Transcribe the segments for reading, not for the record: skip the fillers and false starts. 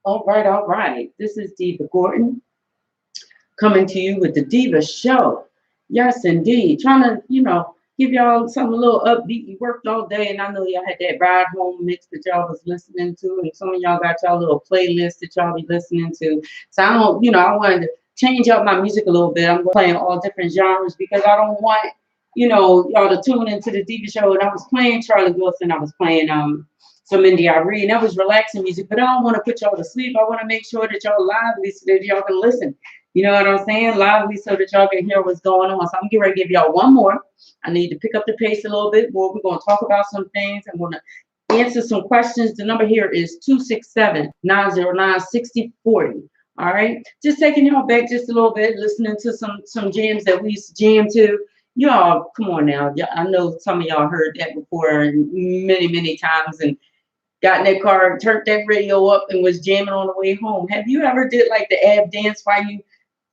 All right, all right. This is Deeva Gordon coming to you with the Deeva Show. Yes, indeed. Trying to, give y'all something a little upbeat. You worked all day, and I know y'all had that ride home mix that y'all was listening to, and some of y'all got y'all little playlist that y'all be listening to. So I don't, I wanted to change up my music a little bit. I'm playing all different genres because I don't want, y'all to tune into the Deeva Show. And I was playing Charlie Wilson. I was playing some Indy Irene. And that was relaxing music, but I don't want to put y'all to sleep. I want to make sure that y'all lively so that y'all can listen. You know what I'm saying? Lively so that y'all can hear what's going on. So I'm getting ready to give y'all one more. I need to pick up the pace a little bit more. We're going to talk about some things. I'm going to answer some questions. The number here is 267-909-6040. All right. Just taking y'all back just a little bit, listening to some jams that we used to jam to. Y'all, come on now. I know some of y'all heard that before many, many times and got in that car, turned that radio up and was jamming on the way home. Have you ever did like the ab dance while you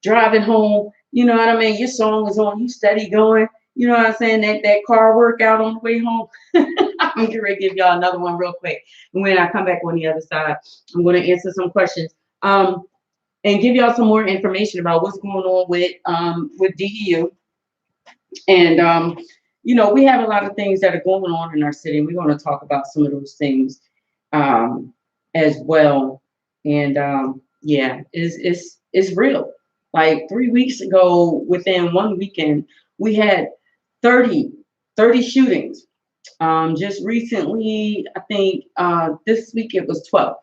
driving home? You know what I mean? Your song is on, you steady going. You know what I'm saying? That car workout on the way home. I'm getting ready to give y'all another one real quick. And when I come back on the other side, I'm going to answer some questions and give y'all some more information about what's going on with DEU. And, we have a lot of things that are going on in our city. And we're going to talk about some of those things as well. And yeah, it's real. Like 3 weeks ago, within 1 weekend, we had 30 shootings. Just recently, I think this week it was 12.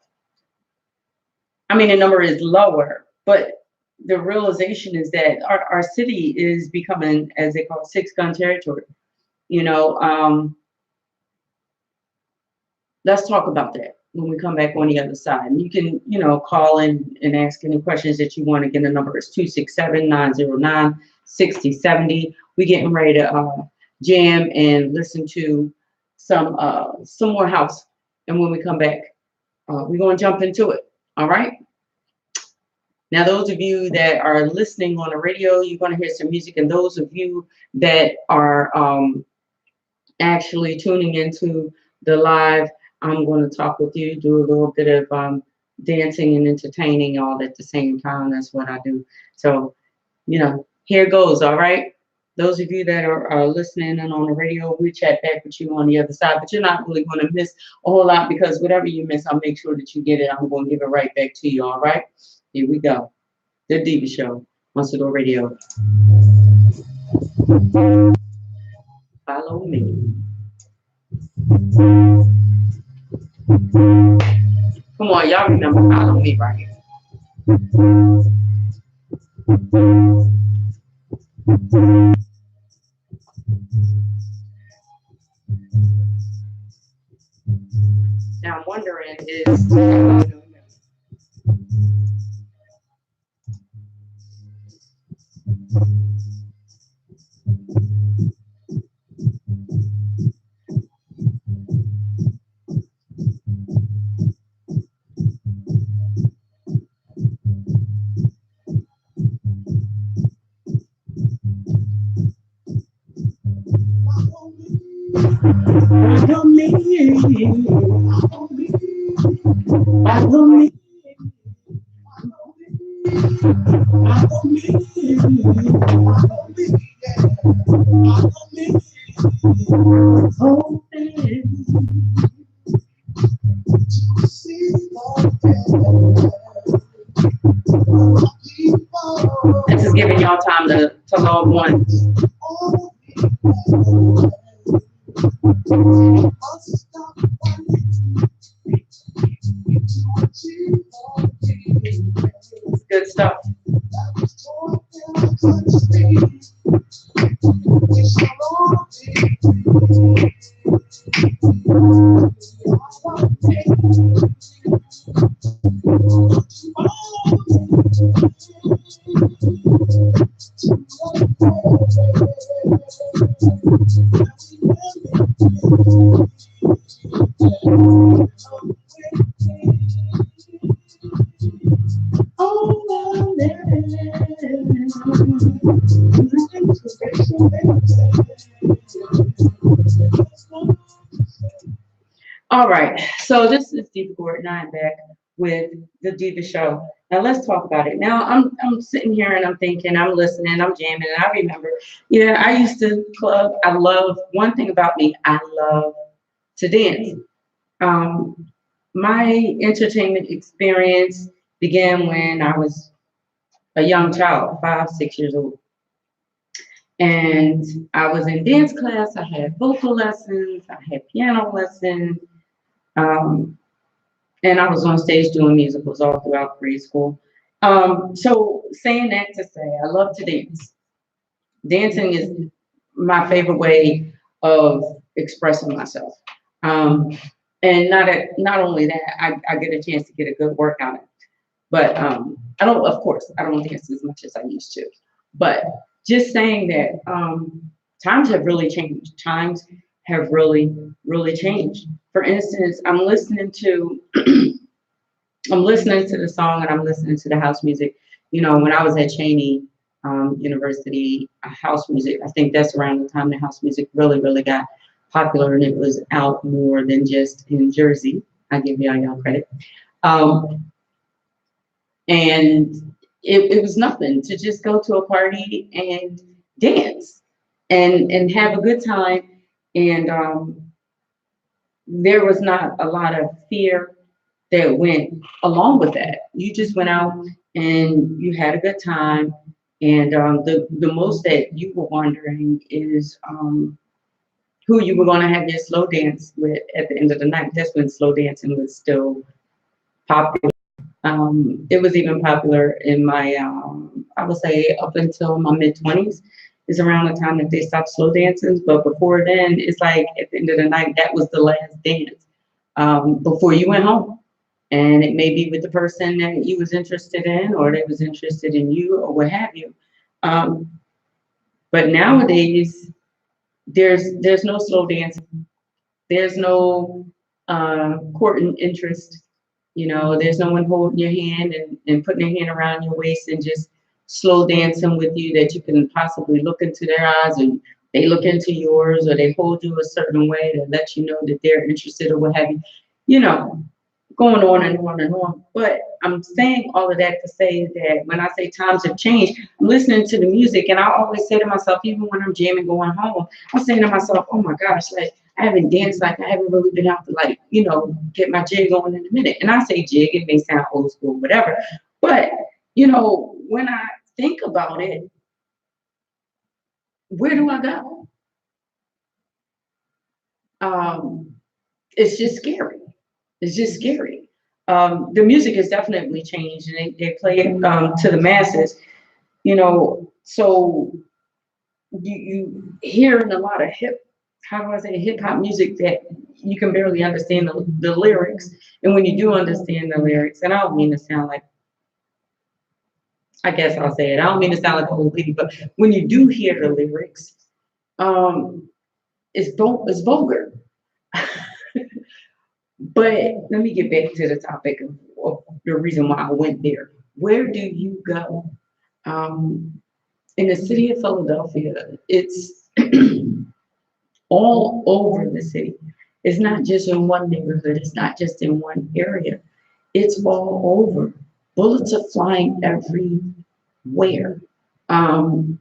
I mean, the number is lower, but the realization is that our city is becoming, as they call it, 6-gun territory. Let's talk about that when we come back on the other side. And you can, call in and ask any questions that you want. Again, the number is 267-909-6070. We're getting ready to jam and listen to some more house. And when we come back, we're going to jump into it. All right. Now, those of you that are listening on the radio, you're going to hear some music. And those of you that are actually tuning into the live, I'm going to talk with you, do a little bit of dancing and entertaining all at the same time. That's what I do. So, here goes. All right. Those of you that are listening and on the radio, we chat back with you on the other side. But you're not really going to miss a whole lot because whatever you miss, I'll make sure that you get it. I'm going to give it right back to you. All right. Here we go. The Deeva Show on Sado Radio. Follow me. Come on, y'all remember follow me right here. Now I'm wondering is this is giving y'all time to log on. Good stuff. All right, so this is Deeva Gordon. I'm back with the Deeva Show. Now let's talk about it. Now I'm sitting here and I'm thinking, I'm listening, I'm jamming, and I remember, yeah, I used to club. I love one thing about me. I love to dance. Um, my entertainment experience began when I was a young child, 5, 6 years old, and I was in dance class. I had vocal lessons. I had piano lessons. Um, and I was on stage doing musicals all throughout grade school. So saying that to say, I love to dance. Dancing is my favorite way of expressing myself. Um, and not only that, I get a chance to get a good workout in. But I don't, of course, I don't dance as much as I used to. But just saying that times have really changed. Times have really, really changed. For instance, I'm listening to the song and I'm listening to the house music. You know, when I was at Cheney University, house music, I think that's around the time the house music really, really got popular and it was out more than just in Jersey. I give y'all credit. Um, and it was nothing to just go to a party and dance and have a good time. And there was not a lot of fear that went along with that. You just went out and you had a good time. And the most that you were wondering is who you were going to have your slow dance with at the end of the night. That's when slow dancing was still popular. It was even popular in my, I would say, up until my mid 20s. Is around the time that they stopped slow dancing. But before then, it's like at the end of the night, that was the last dance before you went home. And it may be with the person that you was interested in, or they was interested in you, or what have you. Um, but nowadays, there's no slow dancing. There's no courting interest. You know, there's no one holding your hand and putting their hand around your waist and just slow dancing with you that you can possibly look into their eyes and they look into yours or they hold you a certain way to let you know that they're interested or what have you. You know, going on and on and on. But I'm saying all of that to say that when I say times have changed, I'm listening to the music and I always say to myself, even when I'm jamming going home, I'm saying to myself, oh my gosh, like I haven't danced like I haven't really been out to like, you know, get my jig on in a minute. And I say jig, it may sound old school, whatever. But, you know, when I think about it, where do I go? Um, it's just scary. It's just scary. The music has definitely changed, and they play it to the masses. You know, so you hearing a lot of how do I say, hip hop music that you can barely understand the lyrics. And when you do understand the lyrics, and I don't mean to sound like, I guess I'll say it. I don't mean to sound like a old lady, but when you do hear the lyrics, um, it's vulgar. But let me get back to the topic of the reason why I went there. Where do you go? In the city of Philadelphia, it's all over the city. It's not just in one neighborhood. It's not just in one area. It's all over. Bullets are flying everywhere. Um,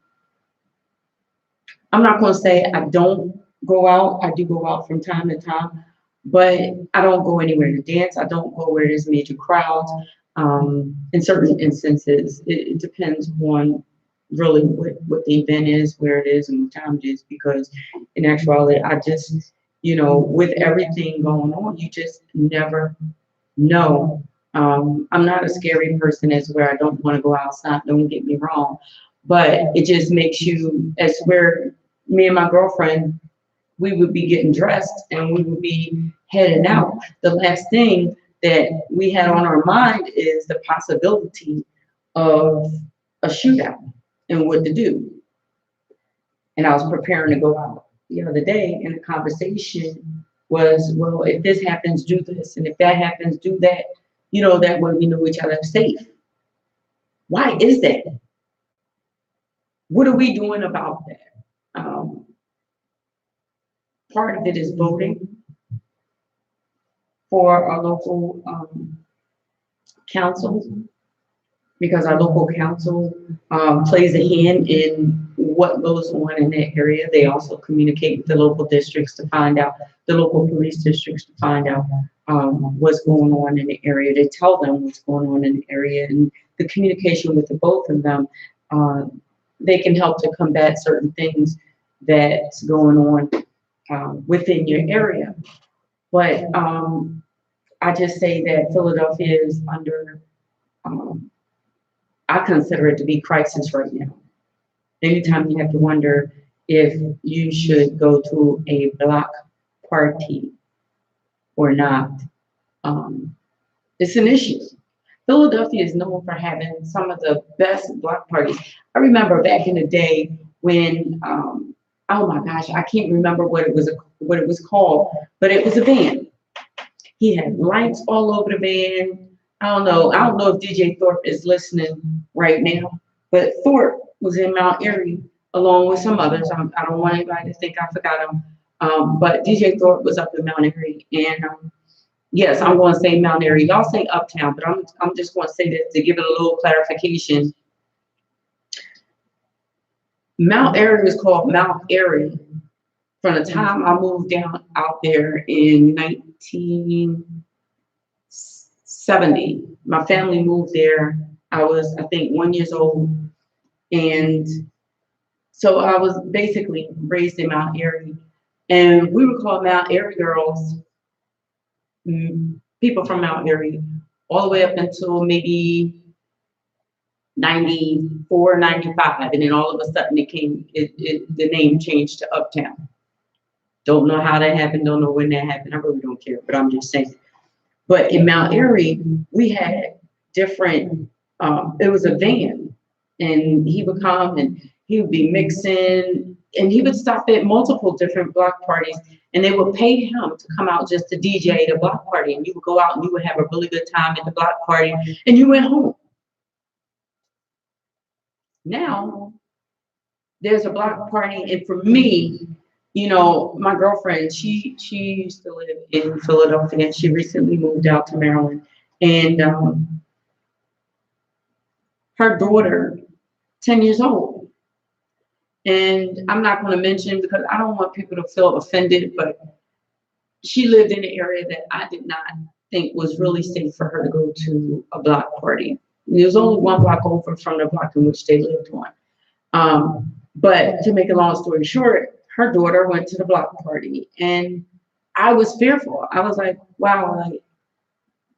I'm not going to say I don't go out. I do go out from time to time, but I don't go anywhere to dance. I don't go where there's major crowds. In certain instances, it depends on really what the event is, where it is, and what time it is. Because in actuality, I just, you know, with everything going on, you just never know. I'm not a scary person as where I don't want to go outside. Don't get me wrong, but it just makes you as where me and my girlfriend we would be getting dressed and we would be heading out. The last thing that we had on our mind is the possibility of a shootout and what to do. And I was preparing to go out. the other day, and the conversation was, well, if this happens, do this, and if that happens, do that. That way we know each other is safe. Why is that? What are we doing about that? Part of it is voting for our local councils, because our local council plays a hand in what goes on in that area. They also communicate with the local districts to find out, the local police districts to find out what's going on in the area. They tell them what's going on in the area, and the communication with the both of them, they can help to combat certain things that's going on within your area. But I just say that Philadelphia is under, I consider it to be crisis right now. Anytime you have to wonder if you should go to a block party or not, it's an issue. Philadelphia is known for having some of the best block parties. I remember back in the day when, oh my gosh, I can't remember what it was called, but it was a band. He had lights all over the band. I don't know if DJ Thorpe is listening right now, but Thorpe was in Mount Airy along with some others. I don't want anybody to think I forgot him. But DJ Thorpe was up in Mount Airy, and yes, I'm going to say Mount Airy. Y'all say Uptown, but I'm just going to say this to give it a little clarification. Mount Airy was called Mount Airy from the time I moved down out there in 1970. My family moved there. I was, I think, 1 year old. And so I was basically raised in Mount Airy. And we were called Mount Airy girls, people from Mount Airy, all the way up until maybe 94, 95. And then all of a sudden the name changed to Uptown. Don't know how that happened, don't know when that happened. I really don't care, but I'm just saying. But in Mount Airy, we had different, it was a van, and he would come and he would be mixing, and he would stop at multiple different block parties, and they would pay him to come out just to DJ the block party. And you would go out and you would have a really good time at the block party, and you went home. Now, there's a block party, and for me, my girlfriend, she used to live in Philadelphia, and she recently moved out to Maryland. And her daughter, 10 years old. And I'm not going to mention, because I don't want people to feel offended, but she lived in an area that I did not think was really safe for her to go to a block party. And there was only one block over from the block in which they lived on. But to make a long story short, her daughter went to the block party, and I was fearful. I was like, wow,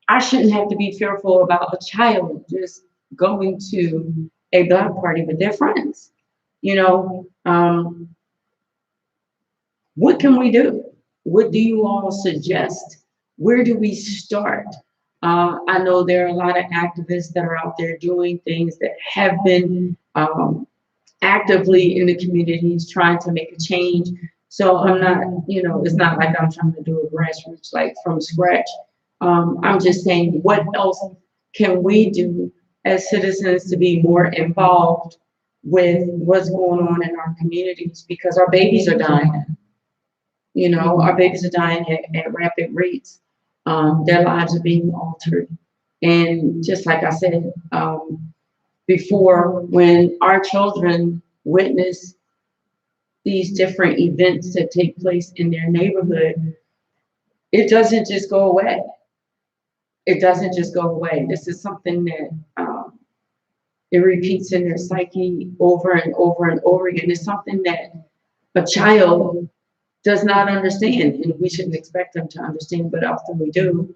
I shouldn't have to be fearful about a child just going to a block party with their friends. What can we do? What do you all suggest? Where do we start? I know there are a lot of activists that are out there doing things that have been actively in the communities trying to make a change. So I'm not, it's not like I'm trying to do a grassroots like from scratch. I'm just saying, what else can we do as citizens to be more involved with what's going on in our communities? Because our babies are dying. Our babies are dying at rapid rates. Their lives are being altered. And just like I said before, when our children witness these different events that take place in their neighborhood, it doesn't just go away. It doesn't just go away. This is something that it repeats in their psyche over and over and over again. It's something that a child does not understand, and we shouldn't expect them to understand, but often we do.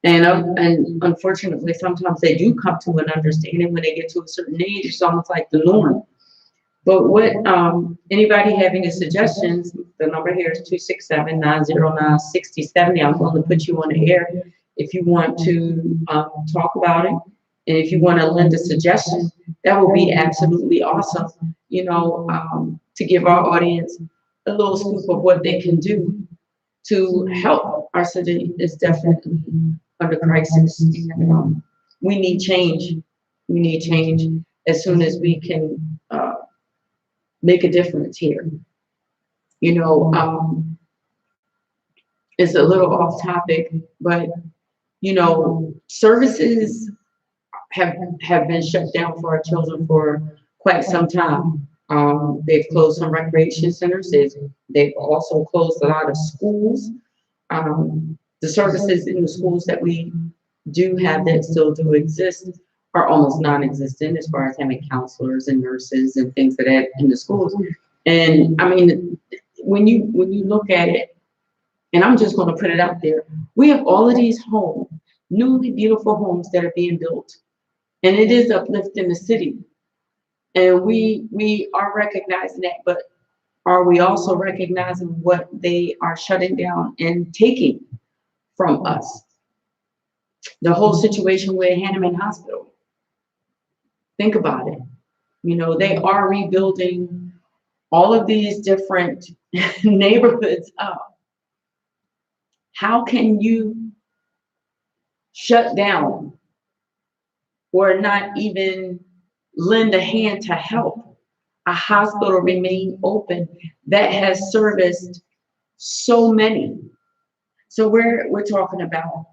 And unfortunately, sometimes they do come to an understanding when they get to a certain age. It's almost like the norm. But what anybody have any suggestions? The number here is 267-909-6070. I'm going to put you on the air if you want to talk about it. And if you want to lend a suggestion, that would be absolutely awesome, to give our audience a little scoop of what they can do to help. Our city is definitely under crisis, and we need change. We need change as soon as we can make a difference here. You know, it's a little off topic, but you know, services have been shut down for our children for quite some time. They've closed some recreation centers. They've also closed a lot of schools. The services in the schools that we do have that still do exist are almost non-existent as far as having counselors and nurses and things of that in the schools. And I mean, when you look at it, and I'm just going to put it out there, we have all of these homes, newly beautiful homes that are being built, and it is uplifting the city. And we are recognizing that, but are we also recognizing what they are shutting down and taking from us? The whole situation with Hanneman Hospital. Think about it. You know, they are rebuilding all of these different neighborhoods up. How can you shut down or not even lend a hand to help a hospital remain open that has serviced so many? So we're talking about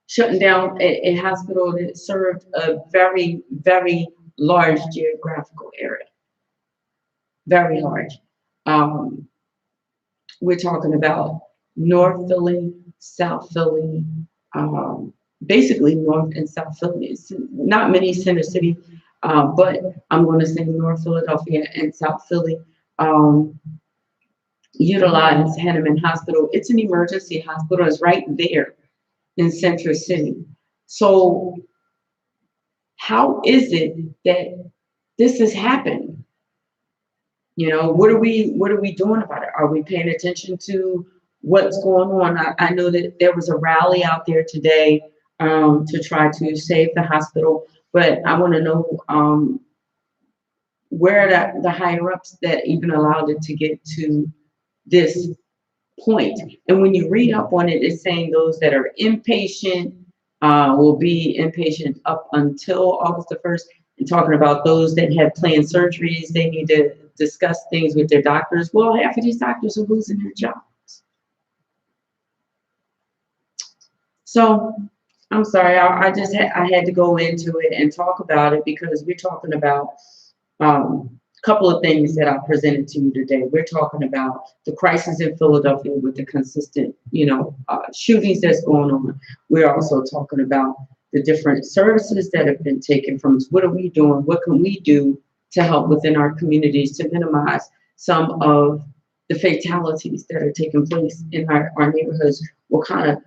shutting down a hospital that served a very, very large geographical area, very large. We're talking about North Philly, South Philly, basically North and South Philly. It's not many center city, but I'm going to say North Philadelphia and South Philly utilize Hanneman Hospital. It's an emergency hospital. It's right there in Central City. So how is it that this has happened? You know, what are we doing about it? Are we paying attention to what's going on? I know that there was a rally out there today to try to save the hospital, but I want to know where the higher ups that even allowed it to get to this point. And when you read up on it, it's saying those that are inpatient will be inpatient up until August the 1st. And talking about those that have planned surgeries, they need to discuss things with their doctors. Well, half of these doctors are losing their jobs. So I'm sorry, I had to go into it and talk about it because we're talking about a couple of things that I presented to you today. We're talking about the crisis in Philadelphia with the consistent, shootings that's going on. We're also talking about the different services that have been taken from us. What are we doing? What can we do to help within our communities to minimize some of the fatalities that are taking place in our neighborhoods? What kind of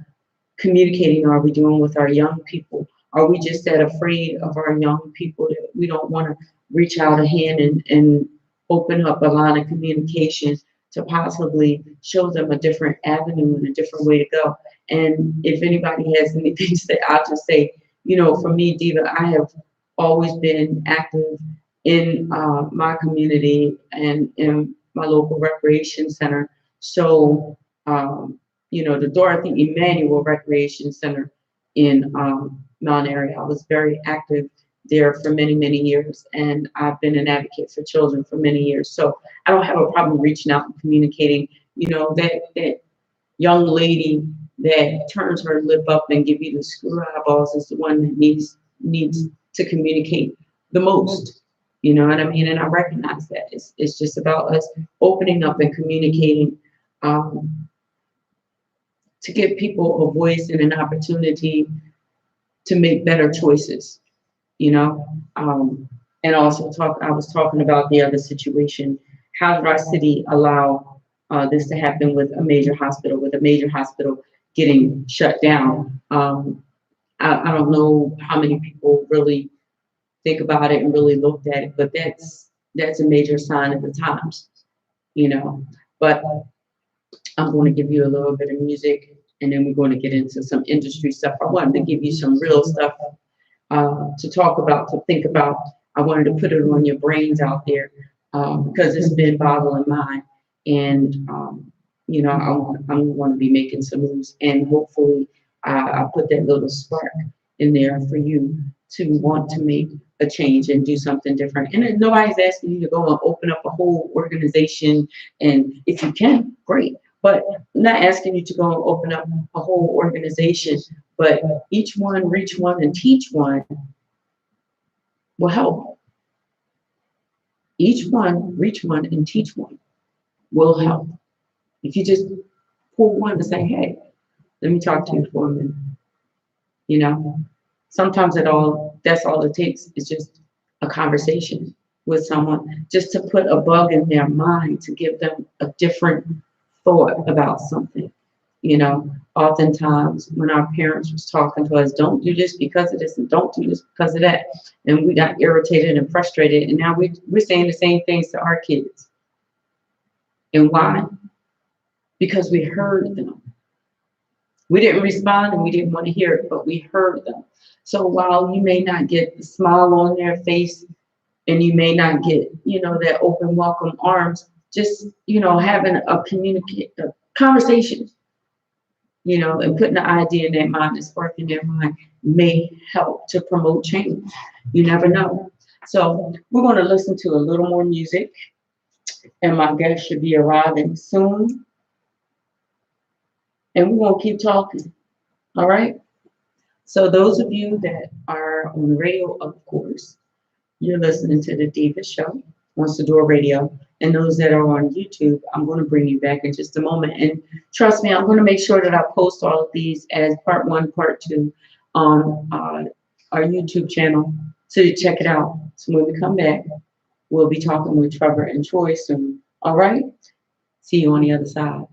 communicating are we doing with our young people? Are we just that afraid of our young people that we don't want to reach out a hand and open up a line of communication to possibly show them a different avenue and a different way to go? And if anybody has anything to say, I'll just say, for me, Deeva, I have always been active in my community and in my local recreation center. So, the Dorothy Emanuel Recreation Center in Mount Airy, I was very active there for many, many years, and I've been an advocate for children for many years. So I don't have a problem reaching out and communicating. That young lady that turns her lip up and give you the screw eyeballs is the one that needs to communicate the most. You know what I mean? And I recognize that. It's just about us opening up and communicating to give people a voice and an opportunity to make better choices, and also I was talking about the other situation. How did our city allow this to happen with a major hospital getting shut down? I don't know how many people really think about it and really looked at it, but that's a major sign of the times, But I'm going to give you a little bit of music, and then we're going to get into some industry stuff. I wanted to give you some real stuff to talk about, to think about. I wanted to put it on your brains out there because it's been boggling mine. And you know, I'm going to be making some moves, and hopefully, I put that little spark in there for you to want to make a change and do something different. And then nobody's asking you to go and open up a whole organization, and if you can, great. But I'm not asking you to go and open up a whole organization, but each one, reach one, and teach one will help. Each one, reach one, and teach one will help. If you just pull one to say, hey, let me talk to you for a minute, you know, sometimes that's all it takes is just a conversation with someone, just to put a bug in their mind, to give them a different thought about something. You know, oftentimes when our parents was talking to us, don't do this because of this and don't do this because of that. And we got irritated and frustrated. And now we're saying the same things to our kids. And why? Because we heard them. We didn't respond and we didn't want to hear it, but we heard them. So while you may not get the smile on their face and you may not get, you know, that open welcome arms, just, you know, having a conversation, you know, and putting the idea in their mind and sparking their mind may help to promote change. You never know. So we're going to listen to a little more music, and my guest should be arriving soon. And we're going to keep talking. All right. So those of you that are on the radio, of course, you're listening to the Deeva Show on Sador Radio. And those that are on YouTube, I'm going to bring you back in just a moment. And trust me, I'm going to make sure that I post all of these as part one, part two on our YouTube channel. So you check it out. So when we come back, we'll be talking with Trevor and Troy soon. All right? See you on the other side.